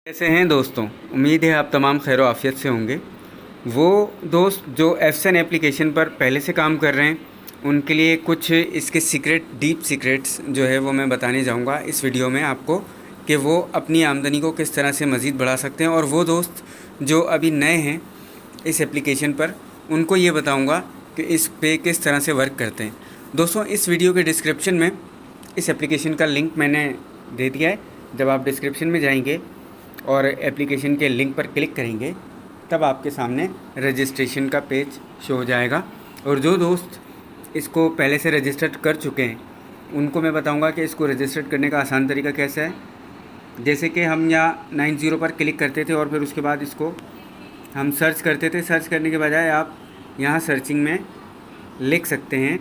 कैसे हैं दोस्तों। उम्मीद है आप तमाम खैर आफियत से होंगे। वो दोस्त जो एफसन एप्लीकेशन पर पहले से काम कर रहे हैं उनके लिए कुछ इसके डीप सीक्रेट्स जो है वो मैं बताने जाऊंगा इस वीडियो में आपको कि वो अपनी आमदनी को किस तरह से मज़ीद बढ़ा सकते हैं। और वो दोस्त जो अभी नए हैं इस एप्लीकेशन पर उनको ये बताऊँगा कि इस पे किस तरह से वर्क करते हैं। दोस्तों, इस वीडियो के डिस्क्रिप्शन में इस एप्लीकेशन का लिंक मैंने दे दिया है। जब आप डिस्क्रिप्शन में जाएंगे और एप्लीकेशन के लिंक पर क्लिक करेंगे तब आपके सामने रजिस्ट्रेशन का पेज शो हो जाएगा। और जो दोस्त इसको पहले से रजिस्टर कर चुके हैं उनको मैं बताऊंगा कि इसको रजिस्टर करने का आसान तरीका कैसा है। जैसे कि हम यहाँ 90 पर क्लिक करते थे और फिर उसके बाद इसको हम सर्च करते थे। सर्च करने के बजाय आप यहाँ सर्चिंग में लिख सकते हैं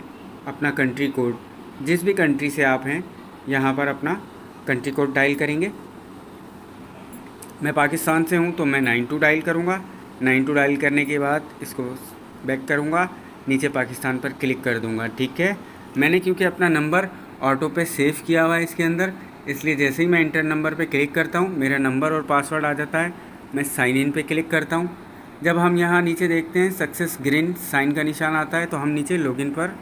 अपना कंट्री कोड। जिस भी कंट्री से आप हैं यहाँ पर अपना कंट्री कोड डायल करेंगे। मैं पाकिस्तान से हूँ तो मैं 92 डायल करूँगा। 92 डायल करने के बाद इसको बैक करूँगा, नीचे पाकिस्तान पर क्लिक कर दूँगा। ठीक है, मैंने क्योंकि अपना नंबर ऑटो पे सेव किया हुआ है इसके अंदर, इसलिए जैसे ही मैं इंटर नंबर पे क्लिक करता हूँ मेरा नंबर और पासवर्ड आ जाता है। मैं साइन इन पे क्लिक करता हूँ। जब हम यहाँ नीचे देखते हैं सक्सेस ग्रीन साइन का निशान आता है तो हम नीचे लॉगिन पर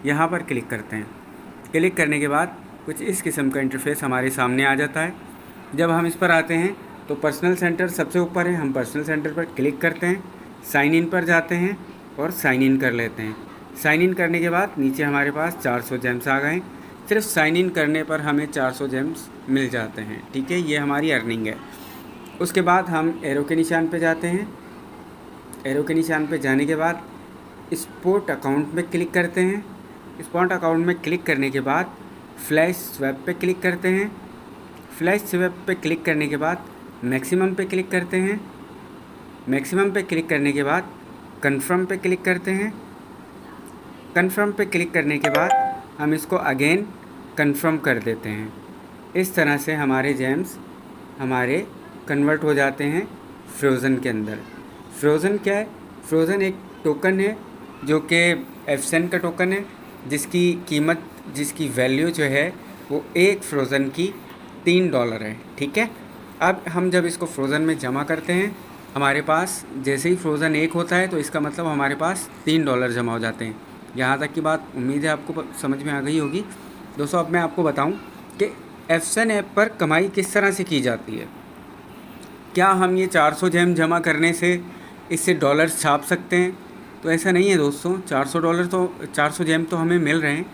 यहाँ पर क्लिक करते हैं। क्लिक करने के बाद कुछ इस किस्म का इंटरफेस हमारे सामने आ जाता है। जब हम इस पर आते हैं तो पर्सनल सेंटर सबसे ऊपर है, हम पर्सनल सेंटर पर क्लिक करते हैं, साइन इन पर जाते हैं और साइन इन कर लेते हैं। साइन इन करने के बाद नीचे हमारे पास 400 जेम्स आ गए। सिर्फ साइन इन करने पर हमें 400 जेम्स मिल जाते हैं। ठीक है, ये हमारी अर्निंग है। उसके बाद हम एरो के निशान पे जाते हैं। एरो के निशान पे जाने के बाद स्पॉट अकाउंट में क्लिक करते हैं। स्पॉट अकाउंट में क्लिक करने के बाद फ्लैश स्वैप पे क्लिक करते हैं। फ्लैश स्वैप पे क्लिक करने के बाद मैक्सिमम पे क्लिक करते हैं। मैक्सिमम पे क्लिक करने के बाद कन्फर्म पे क्लिक करते हैं। कन्फर्म पे क्लिक करने के बाद हम इसको अगेन कन्फर्म कर देते हैं। इस तरह से हमारे जेम्स हमारे कन्वर्ट हो जाते हैं फ्रोज़न के अंदर। फ्रोज़न क्या है? फ्रोज़न एक टोकन है जो कि एफसन का टोकन है, जिसकी कीमत जिसकी वैल्यू जो है वो एक फ्रोज़न की $3 है। ठीक है, अब हम जब इसको फ्रोज़न में जमा करते हैं हमारे पास जैसे ही फ्रोज़न 1 होता है तो इसका मतलब हमारे पास $3 जमा हो जाते हैं। यहाँ तक की बात उम्मीद है आपको समझ में आ गई होगी। दोस्तों, अब मैं आपको बताऊं कि एफसन ऐप पर कमाई किस तरह से की जाती है। क्या हम ये 400 जेम जमा करने से इससे डॉलर्स छाप सकते हैं? तो ऐसा नहीं है दोस्तों। $400 जेम तो हमें मिल रहे हैं,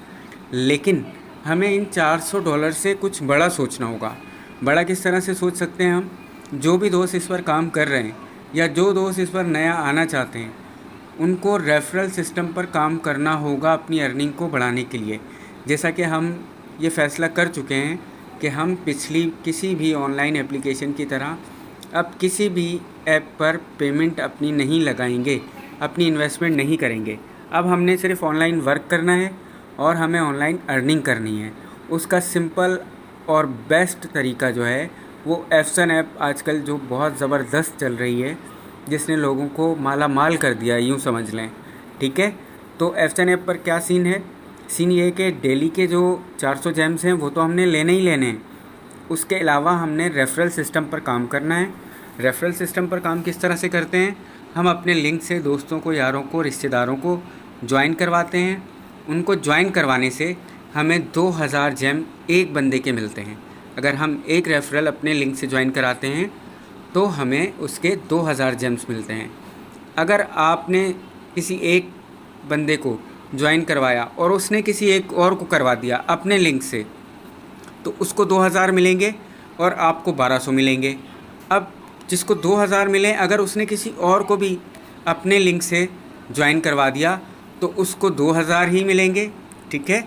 लेकिन हमें इन $400 से कुछ बड़ा सोचना होगा। बड़ा किस तरह से सोच सकते हैं हम? जो भी दोस्त इस पर काम कर रहे हैं या जो दोस्त इस पर नया आना चाहते हैं उनको रेफरल सिस्टम पर काम करना होगा अपनी अर्निंग को बढ़ाने के लिए। जैसा कि हम ये फ़ैसला कर चुके हैं कि हम पिछली किसी भी ऑनलाइन एप्लीकेशन की तरह अब किसी भी ऐप पर पेमेंट अपनी नहीं लगाएंगे, अपनी इन्वेस्टमेंट नहीं करेंगे। अब हमने सिर्फ ऑनलाइन वर्क करना है और हमें ऑनलाइन अर्निंग करनी है। उसका सिंपल और बेस्ट तरीका जो है वो एफसन ऐप आजकल जो बहुत ज़बरदस्त चल रही है, जिसने लोगों को माला माल कर दिया है, यूँ समझ लें। ठीक है, तो एफसन ऐप पर क्या सीन है? सीन ये है कि डेली के जो 400 जेम्स हैं वो तो हमने लेने ही लेने हैं। उसके अलावा हमने रेफरल सिस्टम पर काम करना है। रेफरल सिस्टम पर काम किस तरह से करते हैं? हम अपने लिंक से दोस्तों को, यारों को, रिश्तेदारों को ज्वाइन करवाते हैं। उनको ज्वाइन करवाने से हमें 2000 जेम एक बंदे के मिलते हैं। अगर हम एक रेफरल अपने लिंक से ज्वाइन कराते हैं तो हमें उसके 2000 जेम्स मिलते हैं। अगर आपने किसी एक बंदे को ज्वाइन करवाया और उसने किसी एक और को करवा दिया अपने लिंक से, तो उसको 2000 मिलेंगे और आपको 1200 मिलेंगे। अब जिसको 2000 मिले, अगर उसने किसी और को भी अपने लिंक से ज्वाइन करवा दिया तो उसको 2000 ही मिलेंगे। ठीक है,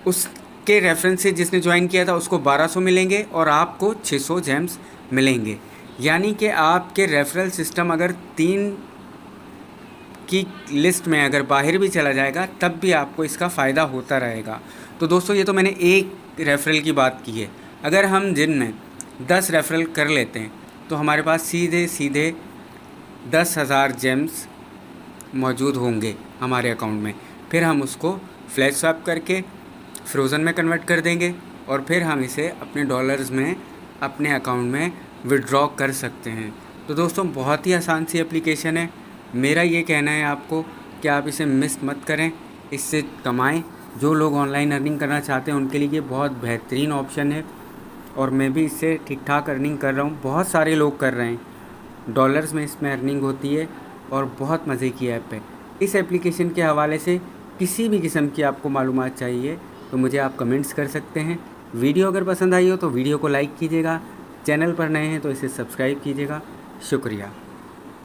उसके रेफरेंस से जिसने ज्वाइन किया था उसको 1200 मिलेंगे और आपको 600 जेम्स मिलेंगे। यानी कि आपके रेफरल सिस्टम अगर 3 की लिस्ट में अगर बाहर भी चला जाएगा तब भी आपको इसका फ़ायदा होता रहेगा। तो दोस्तों, ये तो मैंने एक रेफरल की बात की है। अगर हम दिन में 10 रेफरल कर लेते हैं तो हमारे पास सीधे सीधे 10,000 जेम्स मौजूद होंगे हमारे अकाउंट में। फिर हम उसको फ्लैश स्वैप करके फ्रोज़न में कन्वर्ट कर देंगे और फिर हम इसे अपने डॉलर्स में अपने अकाउंट में विड्रॉ कर सकते हैं। तो दोस्तों बहुत ही आसान सी एप्लीकेशन है। मेरा ये कहना है आपको कि आप इसे मिस मत करें, इससे कमाएं। जो लोग ऑनलाइन अर्निंग करना चाहते हैं उनके लिए ये बहुत बेहतरीन ऑप्शन है और मैं भी इससे ठीक ठाक अर्निंग कर रहा हूँ। बहुत सारे लोग कर रहे हैं, डॉलर्स में इसमें अर्निंग होती है और बहुत मज़े की ऐप है। इस एप्लीकेशन के हवाले से किसी भी किस्म की आपको मालूमात चाहिए तो मुझे आप कमेंट्स कर सकते हैं। वीडियो अगर पसंद आई हो तो वीडियो को लाइक कीजिएगा, चैनल पर नए हैं तो इसे सब्सक्राइब कीजिएगा। शुक्रिया।